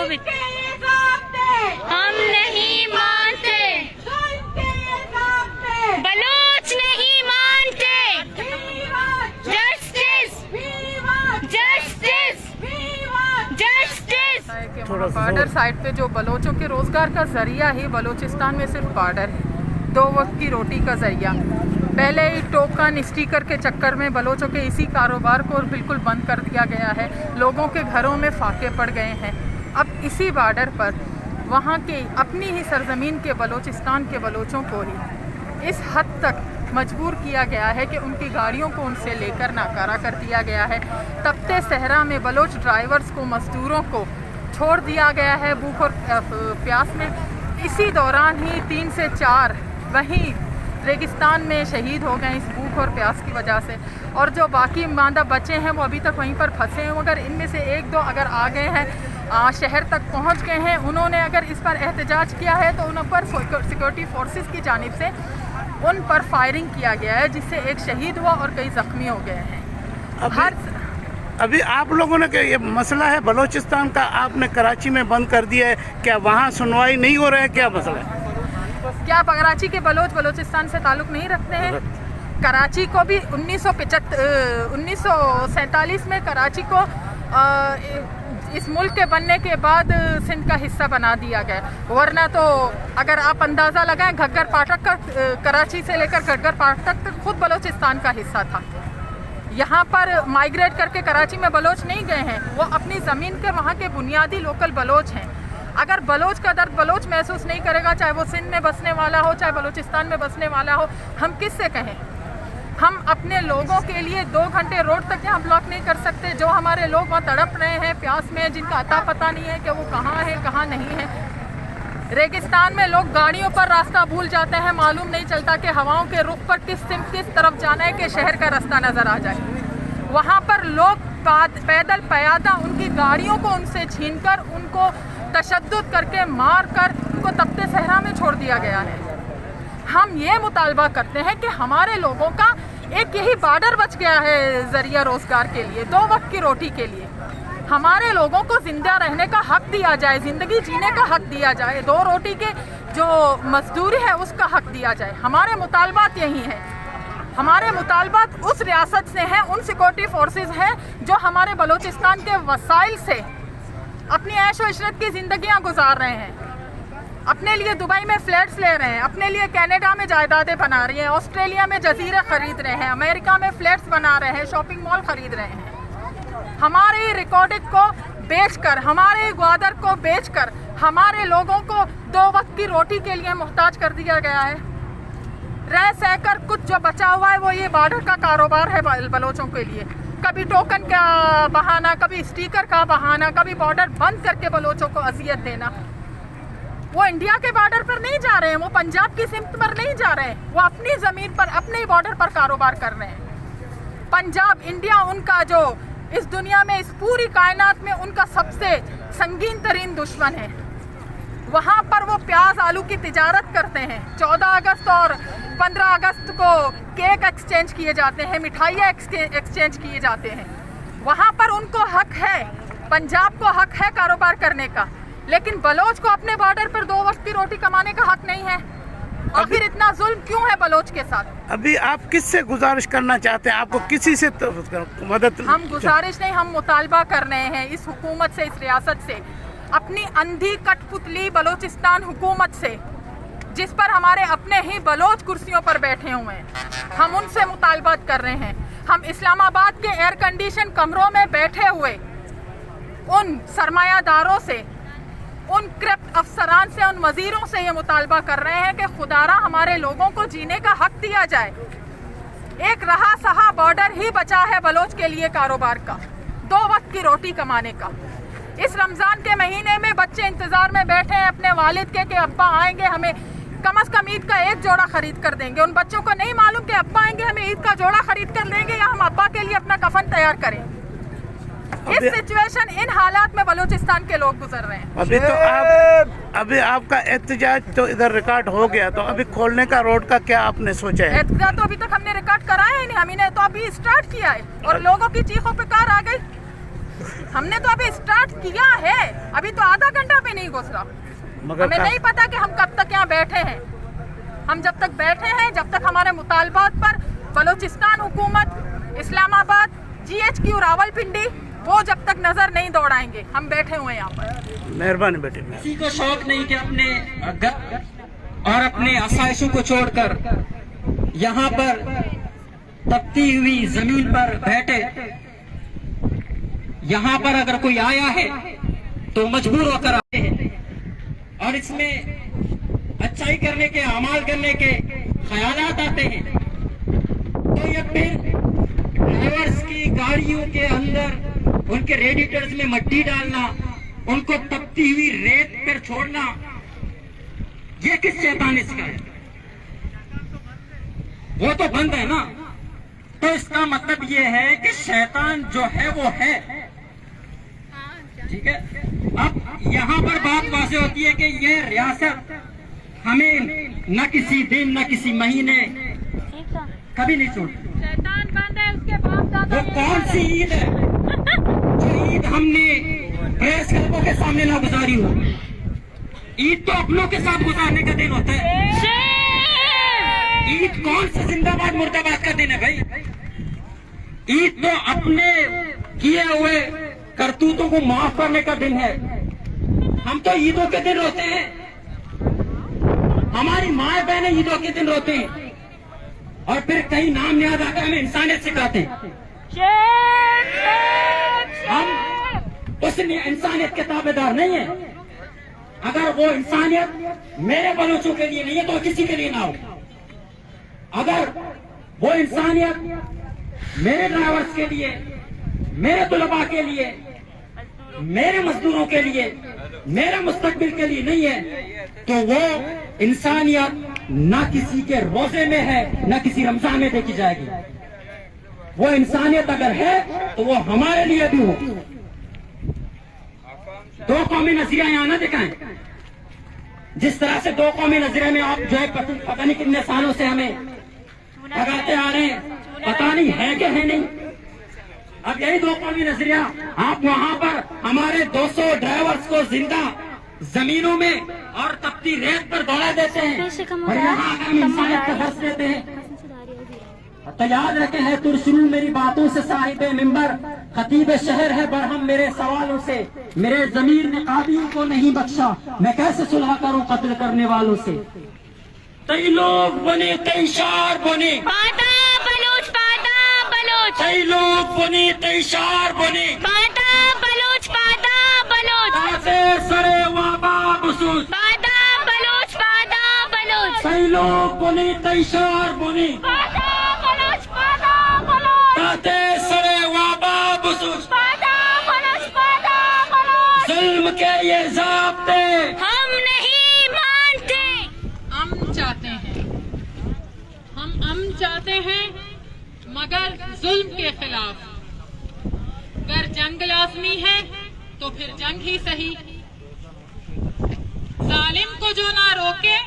Covid. हम नहीं मानते, बलोच नहीं मानते। Justice, justice, justice. Border side पे जो बलोचों के रोजगार का जरिया ही बलोचिस्तान में सिर्फ बॉर्डर है, 2 वक्त की रोटी का जरिया। पहले ही टोकन स्टिकर के चक्कर में बलोचों के इसी कारोबार को बिल्कुल बंद कर दिया गया है। लोगों के घरों में फाके पड़ गए हैं। अब इसी बॉर्डर पर वहाँ के अपनी ही सरजमीन के बलोचिस्तान के बलोचों को ही इस हद तक मजबूर किया गया है कि उनकी गाड़ियों को उनसे लेकर नाकारा कर दिया गया है। तपते सहरा में बलोच ड्राइवर्स को, मजदूरों को छोड़ दिया गया है भूख और प्यास में। इसी दौरान ही 3 से 4 वहीं रेगिस्तान में शहीद हो गए इस भूख और प्यास की वजह से, और जो बाकी मांदा बचे हैं वो अभी तक वहीं पर फंसे हैं। मगर इनमें से 1-2 अगर आ गए हैं, शहर तक पहुंच गए हैं, उन्होंने अगर इस पर एहतजाज किया है तो उन पर सिक्योरिटी फोर्सेस की जानिब से उन पर फायरिंग किया गया है, जिससे एक शहीद हुआ और कई जख्मी हो गए हैं। अभी आप लोगों ने ये मसला है बलोचिस्तान का, आपने कराची में बंद कर दिया है, क्या वहाँ सुनवाई नहीं हो रहा है, क्या मसला है? क्या कराची के बलोचिस्तान से ताल्लुक़ नहीं रखते हैं? कराची को भी 1947 में कराची को इस मुल्क के बनने के बाद सिंध का हिस्सा बना दिया गया। वरना तो अगर आप अंदाज़ा लगाएं, घग्गर पाठक का कराची से लेकर घग्गर पाठक तक खुद बलोचिस्तान का हिस्सा था। यहाँ पर माइग्रेट करके कराची में बलोच नहीं गए हैं, वो अपनी ज़मीन के वहाँ के बुनियादी लोकल बलोच हैं। अगर बलोच का दर्द बलोच महसूस नहीं करेगा, चाहे वो सिंध में बसने वाला हो, चाहे बलोचिस्तान में बसने वाला हो, हम किससे कहें? हम अपने लोगों के लिए 2 घंटे रोड तक यहाँ ब्लॉक नहीं कर सकते। जो हमारे लोग वहाँ तड़प रहे हैं प्यास में, जिनका अता पता नहीं है कि वो कहाँ है कहाँ नहीं है। रेगिस्तान में लोग गाड़ियों पर रास्ता भूल जाते हैं, मालूम नहीं चलता कि हवाओं के रुख पर किस तरफ जाना है कि शहर का रास्ता नज़र आ जाए। वहाँ पर लोग पैदल प्यादा उनकी गाड़ियों को उनसे छीनकर, उनको तशद्दुद करके, मार कर उनको तपते सहरा में छोड़ दिया गया है। हम ये मुतालबा करते हैं कि हमारे लोगों का एक यही बॉर्डर बच गया है जरिया रोजगार के लिए, 2 वक्त की रोटी के लिए। हमारे लोगों को जिंदा रहने का हक दिया जाए, जिंदगी जीने का हक दिया जाए, 2 रोटी के जो मजदूरी है उसका हक दिया जाए। हमारे मुतालबात यही हैं। हमारे मुतालबात उस रियासत से हैं, उन सिक्योरिटी फोर्सेस हैं जो हमारे बलूचिस्तान के वसाइल से अपनी ऐश व इशरत की ज़िंदगियाँ गुजार रहे हैं, अपने लिए दुबई में फ्लैट्स ले रहे हैं, अपने लिए कनाडा में जायदादें बना रही हैं, ऑस्ट्रेलिया में जजीरे खरीद रहे हैं, अमेरिका में फ्लैट्स बना रहे हैं, शॉपिंग मॉल खरीद रहे हैं। हमारी रिकॉर्डिंग को बेचकर, हमारे ग्वादर को बेचकर हमारे लोगों को 2 वक्त की रोटी के लिए मोहताज कर दिया गया है। रह सहकर कुछ जो बचा हुआ है वो ये बॉर्डर का कारोबार है बलोचों के लिए। कभी टोकन का बहाना, कभी स्टिकर का बहाना, कभी बॉर्डर बंद करके बलोचों को अजियत देना। वो इंडिया के बॉर्डर पर नहीं जा रहे हैं, वो पंजाब की सिमत पर नहीं जा रहे हैं, वो अपनी ज़मीन पर, अपने बॉर्डर पर कारोबार कर रहे हैं। पंजाब, इंडिया उनका जो इस दुनिया में, इस पूरी कायनात में उनका सबसे संगीन तरीन दुश्मन है। वहाँ पर वो प्याज आलू की तिजारत करते हैं। 14 अगस्त और 15 अगस्त को केक एक्सचेंज किए जाते हैं, मिठाइयाँ एक्सचेंज किए जाते हैं। वहाँ पर उनको हक है, पंजाब को हक है कारोबार करने का, लेकिन बलोच को अपने बॉर्डर पर 2 वक्त की रोटी कमाने का हक नहीं है। आखिर इतना जुल्म क्यों है बलोच के साथ? अभी आप किससे गुजारिश करना चाहते हैं? आपको किसी से मदद? हम गुजारिश नहीं, हम मुतालबा कर रहे हैं इस हुकूमत से, इस रियासत से, अपनी अंधी कठपुतली बलोचिस्तान हुकूमत से, जिस पर हमारे अपने ही बलोच कुर्सियों पर बैठे हुए हैं। हम उनसे मुतालबात कर रहे हैं। हम इस्लामाबाद के एयर कंडीशन कमरों में बैठे हुए उन सरमायादारों से, उन करप्ट अफसरान से, उन वजीरों से ये मुतालबा कर रहे हैं कि खुदारा हमारे लोगों को जीने का हक दिया जाए। एक रहा सहा बॉर्डर ही बचा है बलोच के लिए कारोबार का, 2 वक्त की रोटी कमाने का। इस रमज़ान के महीने में बच्चे इंतज़ार में बैठे हैं अपने वालिद के कि अब्बा आएंगे, हमें कम से कम ईद का 1 जोड़ा खरीद कर देंगे। उन बच्चों को नहीं मालूम कि अब्बा आएंगे हमें ईद का जोड़ा खरीद कर देंगे या हम अब्बा के लिए अपना कफन तैयार करें। इस सिचुएशन, इन हालात में बलूचिस्तान के लोग गुजर रहे हैं। अभी आपका एहतजाज तो इधर रिकॉर्ड हो गया, तो अभी खोलने का रोड का क्या आपने सोचा है? एहतजाज तो अभी तक हमने रिकॉर्ड कराया ही नहीं, हमने तो अभी स्टार्ट किया है और लोगों की चीखों पे कार आ गई। हमने तो अभी स्टार्ट किया है, अभी तो आधा घंटा भी नहीं गुजरा। मगर हमें नहीं पता कि हम कब तक यहाँ बैठे हैं। हम जब तक बैठे हैं, जब तक हमारे मुतालबात पर बलूचिस्तान हुकूमत, इस्लामाबाद, GHQ रावलपिंडी वो जब तक नजर नहीं दौड़ाएंगे, हम बैठे हुए हैं यहाँ पर। मेहरबानी बेटे। किसी को शौक नहीं कि अपने घर और अपने आसाइशों को छोड़कर यहाँ पर तपती हुई जमीन पर बैठे। यहाँ पर अगर कोई आया है तो मजबूर होकर आए हैं और इसमें अच्छाई करने के, अमाल करने के ख्यालात आते हैं, तो ये फिर ड्राइवर्स की गाड़ियों के अंदर उनके रेडिएटर्स में मट्टी डालना, उनको तपती हुई रेत पर छोड़ना, ये किस शैतानिस का है? वो तो बंद है ना। तो इसका मतलब ये है कि शैतान जो है वो है, ठीक है। अब यहाँ पर बात वाज़े होती है कि ये रियासत हमें न किसी दिन न किसी महीने कभी नहीं छोड़ती। शैतान बंद है, उसके बाप दादा वो कौन सी ईद है जो ईद हमने प्रेस क्लबों के सामने ना गुजारी हो? ईद तो अपनों के साथ गुजारने का दिन होता है। ईद कौन सा जिंदाबाद मुर्दाबाद का दिन है भाई? ईद तो अपने किए हुए करतूतों को माफ करने का दिन है। हम तो ईदों के दिन रोते हैं, हमारी माए बहनें ईदों के दिन रोते हैं और फिर कहीं नाम याद आकर हमें इंसानियत सिखाते हैं। हम उस इंसानियत के ताबेदार नहीं है। अगर वो इंसानियत मेरे बलोचों के लिए नहीं है तो किसी के लिए ना हो। अगर वो इंसानियत मेरे ड्राइवर्स के लिए, मेरे तुलबा के लिए, मेरे मजदूरों के लिए, मेरे मुस्तकबिल के लिए नहीं है, तो वो इंसानियत ना किसी के रोजे में है, ना किसी रमजान में देखी जाएगी। वो इंसानियत अगर है तो वो हमारे लिए भी हो। दो कौमी नजरिया यहाँ ना दिखाएं। जिस तरह से दो कौमी नजरिया में आप जो है पता नहीं कितने सालों से हमें लगाते आ रहे हैं, पता नहीं है कि है नहीं। अब यही दो कौमी नजरिया आप वहां पर हमारे 200 ड्राइवर्स को जिंदा जमीनों में और तपती रेत पर दौड़ा देते हैं और यहाँ आकर हम इंसानियत का दर्स देते हैं। तो याद रखे है तुरसुलू मेरी बातों से साहिबे मिंबर, खतीब शहर है बरहम मेरे सवालों से, मेरे जमीर ने कादियों को नहीं बख्शा, मैं कैसे सुलह करूं कत्ल करने वालों से। कई लोग बने, कई शार बने, पादा बलूच, कई लोग बने, कई शार बने, पादा बलूच, ताते सरे वाबा बसूस, पादा बलूच, कई लोग बने, कई शार बने, पादा बलूच, ताते सरे वाबा बसूस। पादा बलूच, जुल्म के ये ज़ाब्ते हम नहीं मानते। अमन चाहते हैं, हम अमन चाहते हैं मगर जुल्म के खिलाफ। अगर जंग लाजमी है तो फिर जंग ही सही। जालिम को जो ना रोके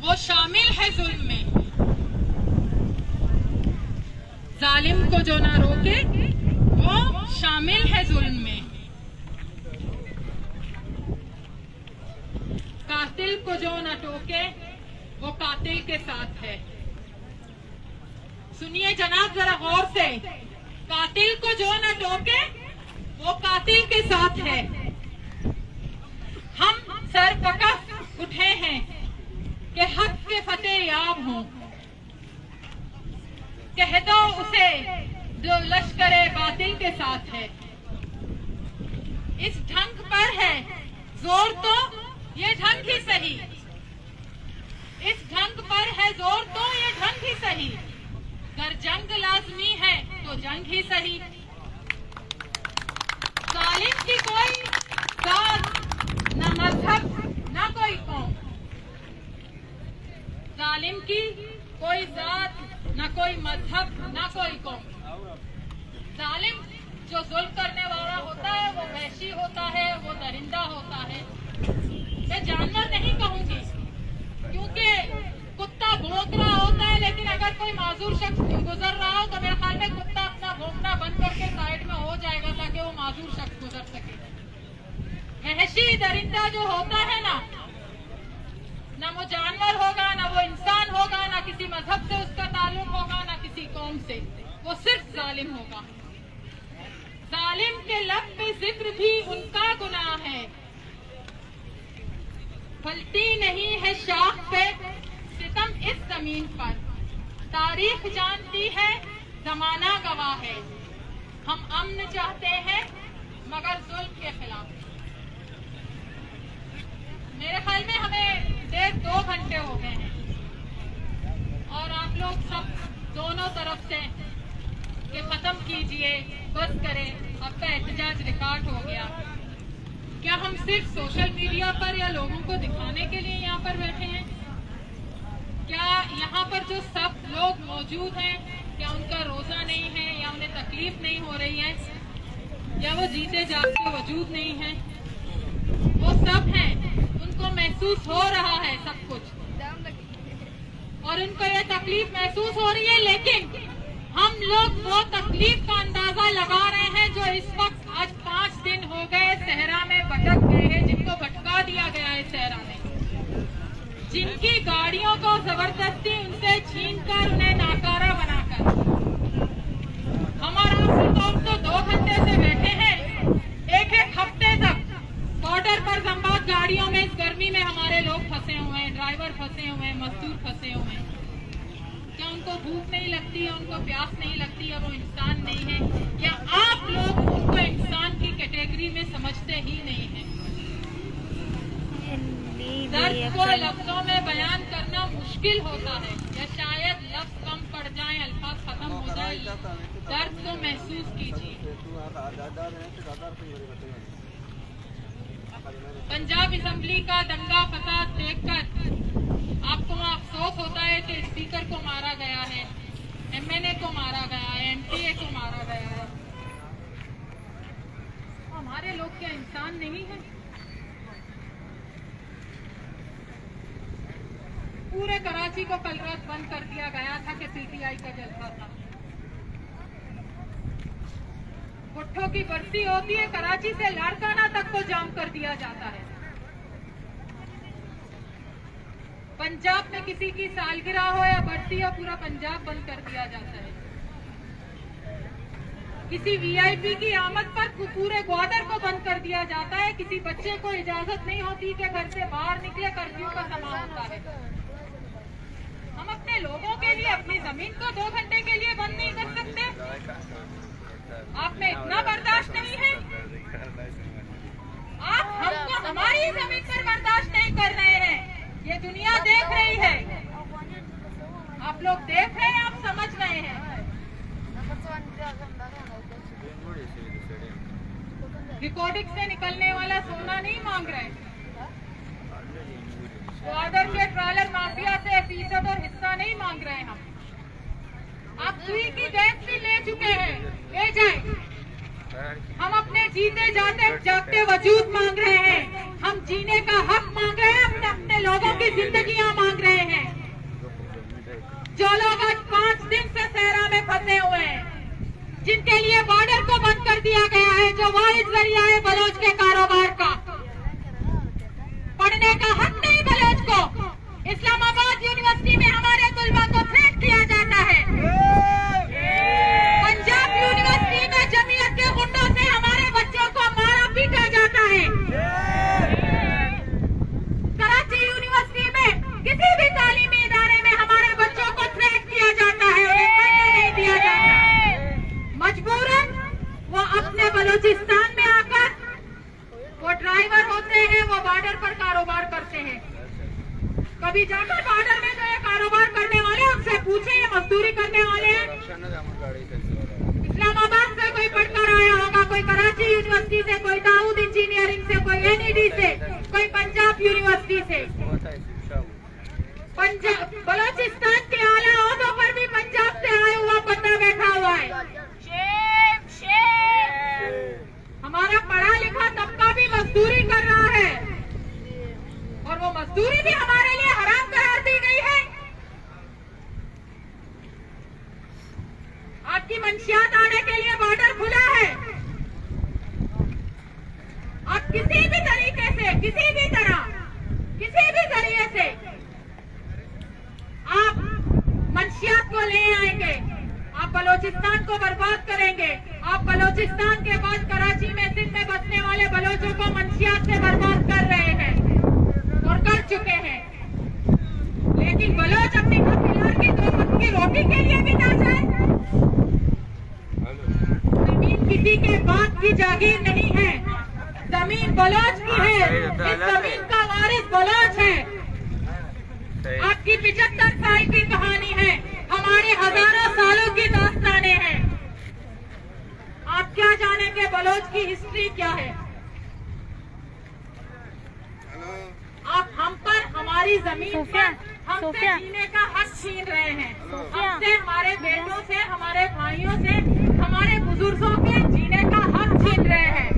वो शामिल है जुल्म में। जालिम को जो ना रोके वो शामिल है जुल्म में। कातिल को जो न टोके वो कातिल के साथ है। सुनिए जनाब जरा गौर से, कातिल को जो न टोके वो कातिल के साथ है। हम सरककफ उठे हैं कि हक के फतेह याब हों। कह दो उसे जो लश्करे बातिल के साथ है। इस ढंग पर है जोर तो ये ढंग ही सही। इस ढंग पर है जोर तो ये ढंग ही सही। अगर जंग लाजमी है तो जंग ही सही। जालिम की कोई जात न मजहब न कोई कौम। जालिम की कोई जात न कोई मजहब न कोई कौम। जालिम जो जुल्म करने वाला होता है वो वहशी होता है, वो दरिंदा होता है। मैं जानवर नहीं कहूंगी क्योंकि कुत्ता भौंक रहा होता है, लेकिन अगर कोई माजूर शख्स गुजर रहा हो तो मेरे ख्याल में कुत्ता अपना भौंकना बंद करके साइड में हो जाएगा ताकि वो माजूर शख्स गुजर सके। वहशी दरिंदा जो होता है ना वो जानवर होगा, ना वो इंसान होगा, ना किसी मजहब से उसका ताल्लुक होगा, ना किसी कौम से, वो सिर्फ जालिम होगा। जालिम के लब पे जिक्र भी उनका गुनाह है, फलती नहीं है शाख पे सितम इस जमीन पर, तारीख जानती है जमाना गवाह है, हम अमन चाहते हैं मगर जुल्म के खिलाफ। मेरे ख्याल में हमें 1.5-2 घंटे हो गए हैं और आप लोग सब दोनों तरफ से ये खत्म कीजिए, बस करें, आपका एहतजाज रिकॉर्ड हो गया। क्या हम सिर्फ सोशल मीडिया पर या लोगों को दिखाने के लिए यहाँ पर बैठे हैं? क्या यहाँ पर जो सब लोग मौजूद हैं, क्या उनका रोजा नहीं है, या उन्हें तकलीफ नहीं हो रही है, या वो जीते जागते वजूद नहीं है? वो सब हैं, उनको महसूस हो रहा है सब कुछ और उनको ये तकलीफ महसूस हो रही है, लेकिन हम लोग वो तकलीफ का अंदाजा लगा रहे हैं जो इस वक्त आज 5 दिन हो गए सहरा में भटक गए हैं, जिनको भटका दिया गया है सहरा में, जिनकी गाड़ियों को जबरदस्ती उनसे छीनकर उन्हें नाकारा बनाकर। हमारा लोग तो 2 घंटे से बैठे हैं, एक हफ्ते तक बॉर्डर पर जंबाद गाड़ियों में इस गर्मी में हमारे लोग फंसे हुए हैं, ड्राइवर फंसे हुए हैं, मजदूर फंसे हुए हैं। क्या उनको भूख नहीं लगती है, उनको प्यास नहीं लगती है, वो इंसान नहीं है? या आप लोग उनको इंसान की कैटेगरी में समझते ही नहीं हैं? दर्द को लफ्जों में बयान करना मुश्किल होता है, या शायद लफ्ज कम पड़ जाए, अल्फाज खत्म हो जाए। दर्द को महसूस कीजिए। पंजाब असेंबली का दंगा फसाद देखकर आपको अफसोस होता है कि स्पीकर को मारा गया है, एमएनए को मारा गया है, एमपीए को मारा गया है। हमारे लोग क्या इंसान नहीं है? पूरे कराची को कल रात बंद कर दिया गया था कि पीटीआई का जलसा था। भुट्टो की बरसी होती है, कराची से लाड़काना तक को जाम कर दिया जाता है। पंजाब में किसी की सालगिरह हो या बरसी हो, पूरा पंजाब बंद कर दिया जाता है। किसी वीआईपी की आमद पर पूरे ग्वादर को बंद कर दिया जाता है। किसी बच्चे को इजाजत नहीं होती कि घर से बाहर निकले, कर्फ्यू का समय होता है। हम अपने लोगों के लिए अपनी जमीन को 2 घंटे के लिए बंद नहीं कर सकते? आप में इतना बर्दाश्त नहीं है? आप हमको हमारी जमीन पर बर्दाश्त नहीं कर रहे हैं। ये दुनिया देख रही है, आप लोग देख रहे हैं, आप समझ रहे हैं। रिकॉर्डिंग से निकलने वाला सोना नहीं मांग रहे। ग्वादर के ट्रेलर माफिया से फीसद और हिस्सा नहीं मांग रहे हम। आप सुई की गैस भी ले चुके हैं, ले जाए। हम अपने जीते जागते वजूद मांग रहे हैं, हम जीने का हक मांग रहे हैं, हम अपने लोगों की जिंदगियां मांग रहे हैं। जो लोग आज 5 दिन से सहरा में फंसे हुए हैं, जिनके लिए बॉर्डर को बंद कर दिया गया है, जो वाहिद जरिया है बलोच के कारोबार का, पढ़ने का हक नहीं बलोच को। इस्लामाबाद यूनिवर्सिटी में हमारे तुलबा को थ्रेट किया जाता है। पंजाब यूनिवर्सिटी में जमीयत के गुंडों से हमारे बच्चों को मारा पीटा जाता है। कराची यूनिवर्सिटी में किसी भी तालीमी इदारे में हमारे बच्चों को थ्रेट किया जाता है, उन्हें पढ़ने नहीं दिया जाता। मजबूरन वो अपने बलूचिस्तान में आकर, वो ड्राइवर होते हैं, वो बॉर्डर पर कारोबार करते हैं। कभी जाकर बॉर्डर में जो ये कारोबार करने वाले, उनसे पूछे ये मजदूरी करने वाले हैं। इस्लामाबाद से कोई पढ़कर आया होगा, कोई कराची यूनिवर्सिटी से, कोई दाऊद इंजीनियरिंग से, कोई एनईडी से, कोई पंजाब यूनिवर्सिटी से। पंजाब बलोचिस्तान के आला ओहदों पर भी पंजाब से आया हुआ बंदा बैठा हुआ है। हमारा पढ़ा लिखा तबका भी मजदूरी कर रहा है, और वो मजदूरी भी हमारे लिए हराम करार दी गई है। आपकी मंशियात आने के लिए बॉर्डर खुला है, को ले आएंगे, आप बलोचिस्तान को बर्बाद करेंगे। आप बलोचिस्तान के बाद कराची में, सिंध में बसने वाले बलोचों को मंशियात से बर्बाद कर रहे हैं और कर चुके हैं। लेकिन बलोच अपनी हथियार की 2 वक्त की रोटी के लिए भी ना जाए। जमीन किसी के बाप की जागीर नहीं है, जमीन बलोच की है। इस जमीन का वारिस बलोच है। आपकी 75 साल की कहानी है, हमारे हजारों सालों की दास्तानें हैं। आप क्या जानेंगे बलोच की हिस्ट्री क्या है? आप हम पर, हमारी जमीन पर हमसे जीने का हक छीन रहे हैं। हमसे, हमारे बेटों से, हमारे भाइयों से, हमारे बुजुर्गों के जीने का हक छीन रहे हैं।